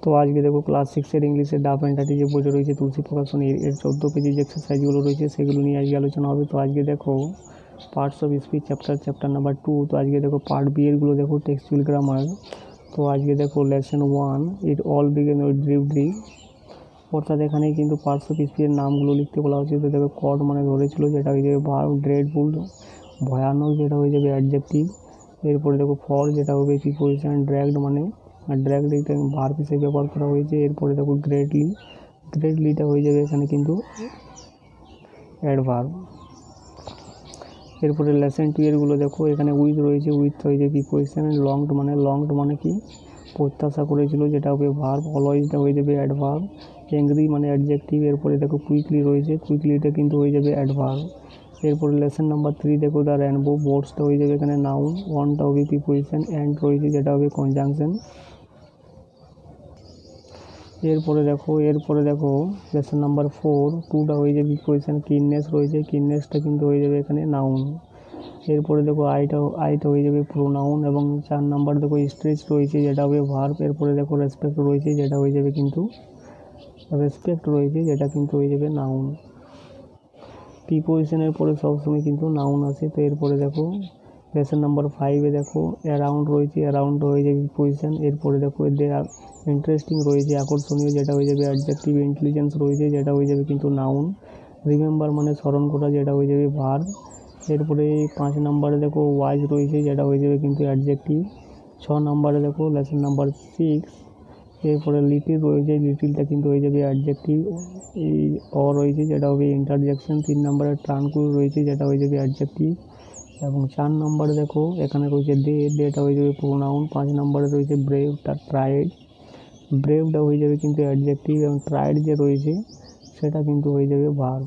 তো আজকে দেখো ক্লাস 6-এর ইংলিশের ডাব অ্যান্ড যে বইটা রয়েছে তুলসী প্রকাশনী এর 14 পেজের যে এক্সারসাইজগুলো রয়েছে সেগুলো নিয়ে আজকে আলোচনা হবে। তো আজকে দেখো parts of speech chapter number 2। তো আজকে দেখো পার্ট বি এরগুলো দেখো টেক্সচুয়াল গ্রামার। তো আজকে দেখো lesson 1 it all begin with drive. অর্থাৎ এখানে কিন্তু পার্টস অফ স্পিচের নামগুলো লিখতে বলা হচ্ছে। তো দেখো কট মানে ধরেছিল, যেটা হয়ে যাবে ভার্ব। ড্রেডফুল ভয়ানক, যেটা হয়ে যাবে অ্যাডজেক্টিভ। এরপরে দেখো ফর, যেটা হবে প্রিপোজিশন। ড্র্যাগড মানে ড্র্যাগড এটা ভার্ব হিসেবে ব্যবহার করা হয়েছে। এরপরে দেখো গ্রেটলিটা হয়ে যাবে এখানে কিন্তু অ্যাডভার্ব। এরপরে লেসন 2 এরগুলো দেখো এখানে উইথ রয়েছে, উইথ হয়ে যাবে প্রিপোজিশন। লংড মানে কি প্রত্যাশা করেছিল, যেটা হবে ভার্ব। অলওয়েজটা হয়ে যাবে অ্যাডভার্ব। অ্যাংরি মানে অ্যাডজেক্টিভ। এরপরে দেখো কুইকলি রয়েছে, কুইকলিটা কিন্তু হয়ে যাবে অ্যাডভার্ব। এরপরে লেসন নাম্বার 3 দেখো দ্য রেনবো। বোর্ডসটা হয়ে যাবে এখানে নাউন। ওয়ানটা হবে প্রিপোজিশন। অ্যান্ড রয়েছে, যেটা হবে কনজাংশন। এরপরে দেখো লেসন নাম্বার 4 2টা হয়ে যাবে প্রিপোজিশন। কিননেস রয়েছে, কিননেসটা কিন্তু হয়ে যাবে এখানে নাউন। এরপরে দেখো আইটা হয়ে যাবে প্রোনাউন। এবং 4 নাম্বার দেখো স্ট্রেচ রয়েছে, যেটা হবে ভার্ব। এরপরে দেখো রেসপেক্ট রয়েছে, যেটা হয়ে যাবে নাউন। প্রিপোজিশনের পরে সবসময় কিন্তু নাউন আসে। তো এরপরে দেখো লেসন নাম্বার 5-এ দেখো অ্যারাউন্ড রয়েছে, অ্যারাউন্ড হয়ে যাবে প্রিপোজিশন। এরপরে দেখো ইন্টারেস্টিং রয়েছে, আকর্ষণীয়, যেটা হয়ে যাবে অ্যাডজেক্টিভ। ইন্টেলিজেন্স রয়েছে, যেটা হয়ে যাবে কিন্তু নাউন। রিমেম্বার মানে স্মরণ করা, যেটা হয়ে যাবে ভার্ব। এরপরে 5 নাম্বারে দেখো ওয়াইজ রয়েছে, যেটা হয়ে যাবে কিন্তু অ্যাডজেক্টিভ। 6 নাম্বারে দেখো লেসন নাম্বার 6 এরপরে লিটিল রয়েছে, লিটিলটা কিন্তু হয়ে যাবে অ্যাডজেক্টিভ। এই রয়েছে, যেটা হবে ইন্টারজেকশন। 3 নাম্বারে ট্রাঙ্কুইল রয়েছে, যেটা হয়ে যাবে অ্যাডজেক্টিভ। এবং 4 নাম্বারে দেখো এখানে রয়েছে ডেটা হয়ে যাবে প্রোনাউন। 5 নাম্বারে রয়েছে ব্রেভটা হয়ে যাবে কিন্তু অ্যাডজেক্টিভ। এবং ট্রাইড যে রয়েছে সেটা কিন্তু হয়ে যাবে ভার্ব।